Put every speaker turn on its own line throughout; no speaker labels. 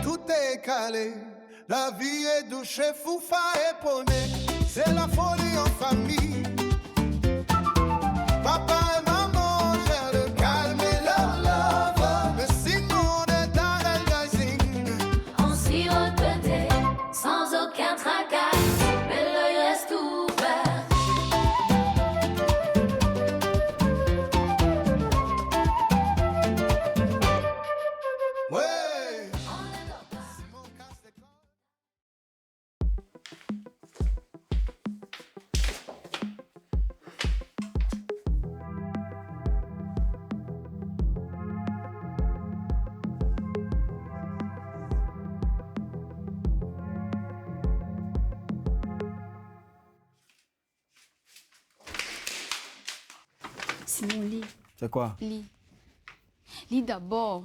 Tout est calé, la vie est douce, foufa et poney. C'est la folie en famille. Papa et maman gèrent le calme et leur love. Mais sinon on est dans le rising.
On sirote sans aucun tracas, mais l'œil reste ouvert.
Ouais.
Simon, lis.
C'est quoi?
Lis. Lis d'abord.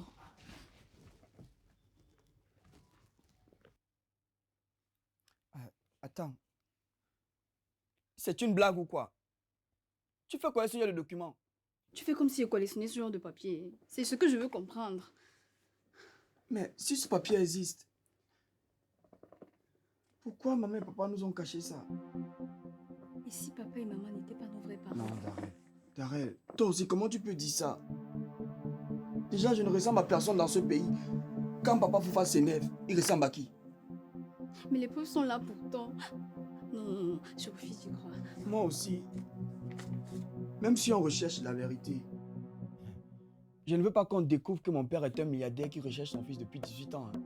Attends. C'est une blague ou quoi? Tu fais quoi sur le document?
Tu fais comme si je collectionnais ce genre de papier. C'est ce que je veux comprendre.
Mais si ce papier existe, pourquoi maman et papa nous ont caché ça?
Et si papa et maman n'étaient pas nos vrais parents?
Non, Darrell, toi aussi, comment tu peux dire ça? Déjà, je ne ressemble à personne dans ce pays. Quand papa Foufa s'énerve, il ressemble à qui?
Mais les preuves sont là pourtant. Non, je refuse d'y croire.
Moi aussi. Même si on recherche la vérité. Je ne veux pas qu'on découvre que mon père est un milliardaire qui recherche son fils depuis 18 ans. Hein.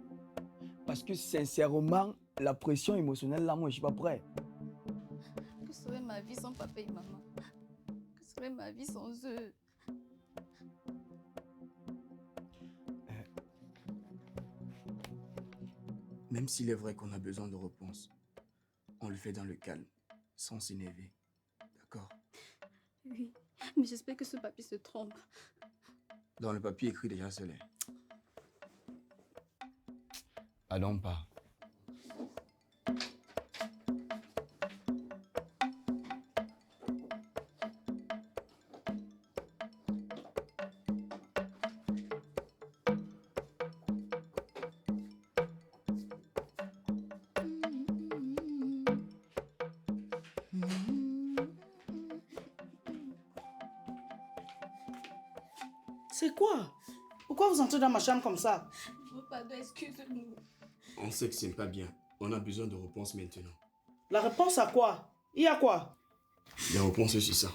Parce que sincèrement, la pression émotionnelle là, moi, je suis pas prêt.
Que serait ma vie sans papa et maman? Que serait ma vie sans eux?
Même s'il est vrai qu'on a besoin de réponses, on le fait dans le calme, sans s'énerver. D'accord?
Oui, mais j'espère que ce papier se trompe.
Dans le papier écrit déjà cela. Allons pas.
C'est quoi? Pourquoi vous entrez dans ma chambre comme ça?
Pardon, excuse-nous.
On sait que ce n'est pas bien. On a besoin de réponses maintenant.
La réponse à quoi? Il y a quoi?
Les réponses sur ça.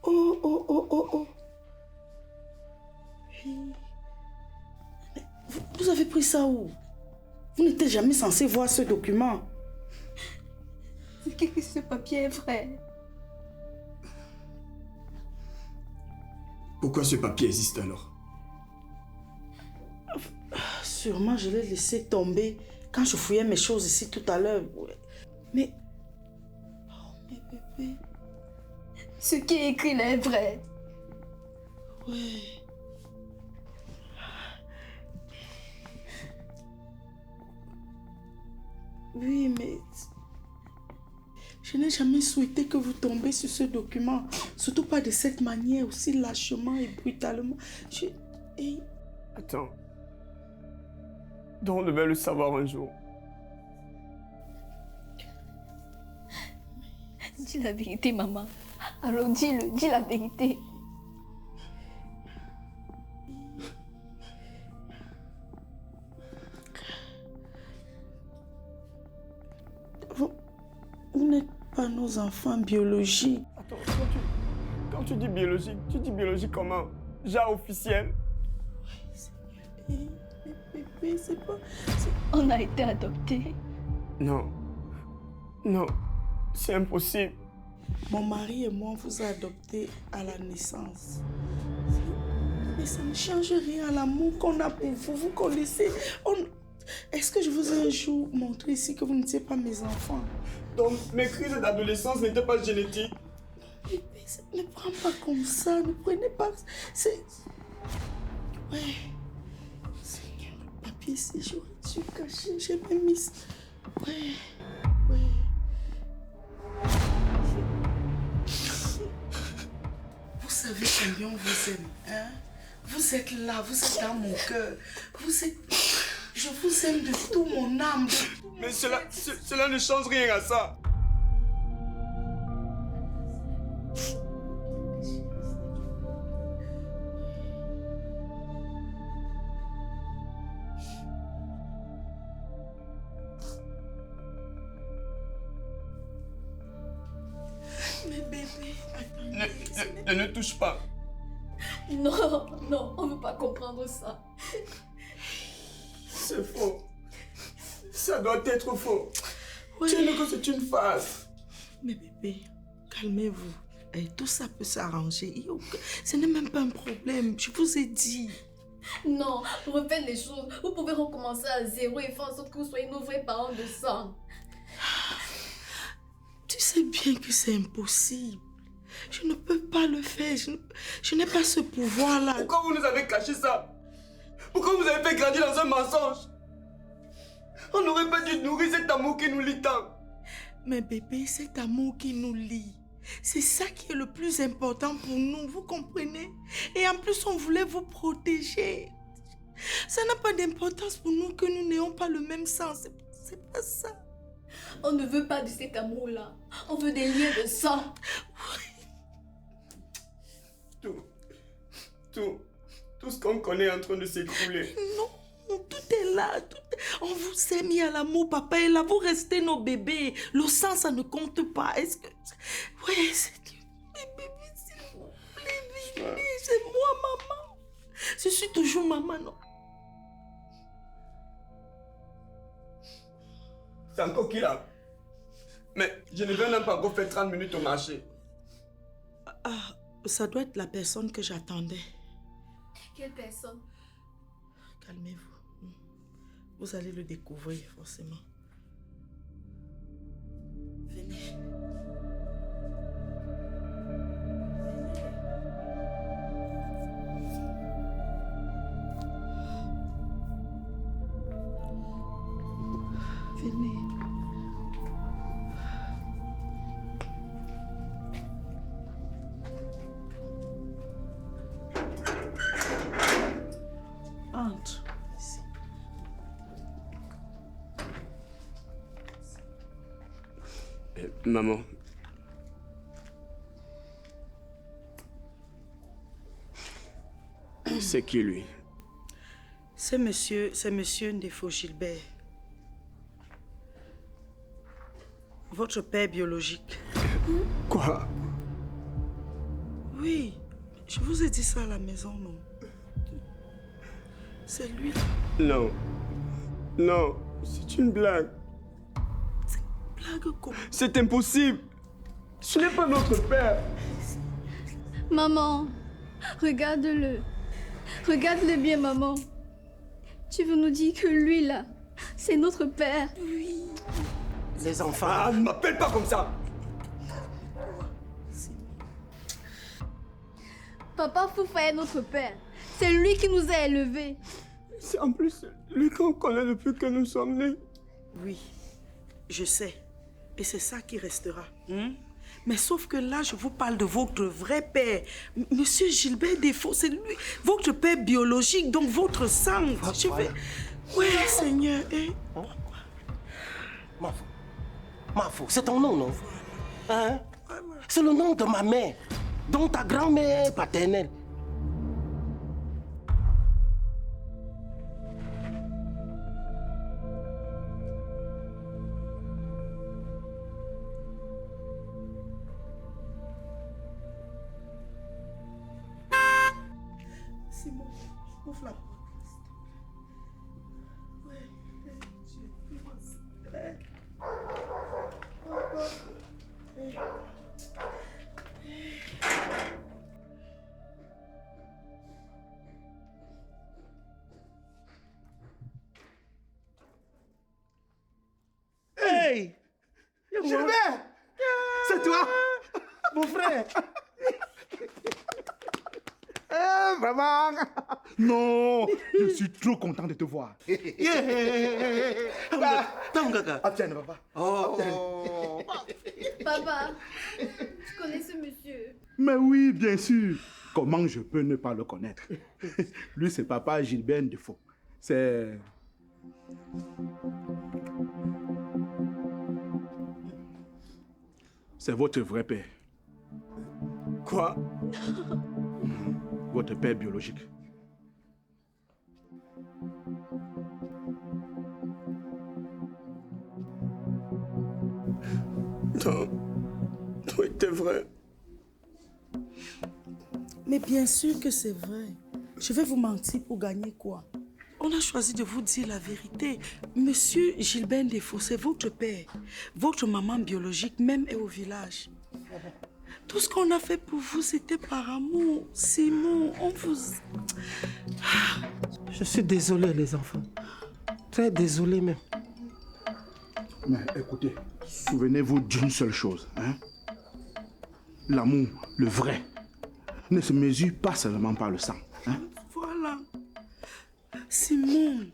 Oh. Oui. Mais vous avez pris ça où? Vous n'étiez jamais censé voir ce document.
C'est que ce papier est vrai.
Pourquoi ce papier existe alors?
Sûrement, je l'ai laissé tomber quand je fouillais mes choses ici tout à l'heure. Mais... Oh, mais bébé...
Ce qui est écrit là est vrai.
Oui. Oui, mais... Je n'ai jamais souhaité que vous tombiez sur ce document. Surtout pas de cette manière, aussi lâchement et brutalement.
Attends. Donc on devait le savoir un jour.
Dis la vérité, maman. Alors dis-le, dis la vérité.
Vous n'êtes pas nos enfants biologiques.
Attends, quand tu dis biologique comment? Genre officiel?
Oui, bébé, c'est pas...
On a été adoptés.
Non, c'est impossible.
Mon mari et moi, on vous a adoptés à la naissance. Mais ça ne change rien à l'amour qu'on a pour vous. Vous connaissez... Est-ce que je vous ai un jour montré ici que vous n'étiez pas mes enfants?
Donc mes crises d'adolescence n'étaient pas génétiques?
Bébé, ne prends pas comme ça. Ne prenez pas... C'est... Ouais. Seigneur, le papier, c'est... Je suis cachée, j'ai même mis... Ouais, ouais. Vous savez combien on vous aime, hein? Vous êtes là, vous êtes dans mon cœur. Vous êtes... Je vous aime de tout mon âme.
Mais cela ne change rien à ça.
Mais bébé,
Ne touche pas.
Non, non, on ne veut pas comprendre ça.
C'est faux. Ça doit être faux.
Ouais.
Tiens que c'est une phase.
Mais bébé, calmez-vous. Et tout ça peut s'arranger. Ce n'est même pas un problème. Je vous ai dit.
Non, refaites les choses. Vous pouvez recommencer à zéro et faire en sorte que vous soyez nos vrais parents de sang.
Tu sais bien que c'est impossible. Je ne peux pas le faire. Je n'ai pas ce pouvoir-là.
Pourquoi vous nous avez caché ça? Pourquoi vous avez fait grandir dans un mensonge? On n'aurait pas dû nourrir cet amour qui nous lie tant.
Mais bébé, cet amour qui nous lie, c'est ça qui est le plus important pour nous, vous comprenez? Et en plus, on voulait vous protéger. Ça n'a pas d'importance pour nous que nous n'ayons pas le même sang. C'est pas ça.
On ne veut pas de cet amour-là. On veut des liens de sang.
Tout ce qu'on connaît est en train de s'écrouler.
Non, tout est là. On vous aime, il y a l'amour, papa est là. Vous restez nos bébés. Le sang, ça ne compte pas. Est-ce que... Ouais, c'est... Mais bébé, s'il vous plaît, bébé, c'est moi, maman. Je suis toujours maman, non?
C'est encore qui là? Mais je ne viens même pas encore faire 30 minutes au marché.
Ah, ça doit être la personne que j'attendais.
Quelle personne?
Calmez-vous. Vous allez le découvrir, forcément. Venez. Venez. Entre. Ici.
Maman. C'est qui lui?
C'est monsieur Ndefo Gilbert. Votre père biologique.
Quoi?
Oui, je vous ai dit ça à la maison, non? C'est lui.
Non. Non, c'est une blague.
Blague quoi?
C'est impossible. Ce n'est pas notre père.
Maman, regarde-le. Regarde-le bien, maman. Tu veux nous dire que lui, là, c'est notre père?
Oui.
Les enfants.
Ah, ne m'appelle pas comme ça.
Papa Foufa est notre père. C'est lui qui nous a élevés.
C'est en plus lui qu'on connaît depuis que nous sommes nés.
Oui, je sais. Et c'est ça qui restera. Mais sauf que là, je vous parle de votre vrai père. Monsieur Gilbert Ndefo, c'est lui, votre père biologique, donc votre sang. Je vais... Oui, Seigneur.
Mafo, c'est ton nom, non? Hein? C'est le nom de ma mère, donc ta grand-mère paternelle.
C'est bon, ouvre la porte.
Hey!
Gilbert! C'est toi?
Mon frère!
Vraiment!
Non, je suis trop content de te voir.
Tangaka.
Abtienne, papa.
Oh.
Papa, tu connais ce monsieur?
Mais oui, bien sûr. Comment je peux ne pas le connaître? Lui, c'est papa Gilbert Defoe. C'est... C'est votre vrai père.
Quoi?
Votre père biologique.
Non, c'est vrai. Mais bien sûr que c'est vrai. Je vais vous mentir pour gagner quoi? On a choisi de vous dire la vérité. Monsieur Gilbert Defoe, c'est votre père. Votre maman biologique même est au village. Tout ce qu'on a fait pour vous, c'était par amour. Simon, on vous...
Je suis désolé, les enfants. Très désolé même.
Mais écoutez, souvenez-vous d'une seule chose. Hein? L'amour, le vrai, ne se mesure pas seulement par le sang. Hein?
Voilà. Simon,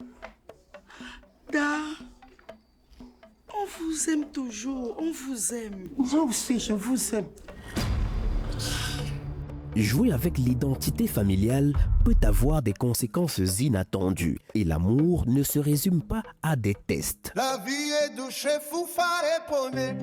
Da, on vous aime toujours, on vous aime.
Moi aussi, je vous aime.
Jouer avec l'identité familiale peut avoir des conséquences inattendues et l'amour ne se résume pas à des tests.
La vie est douce, Foufa et Poney.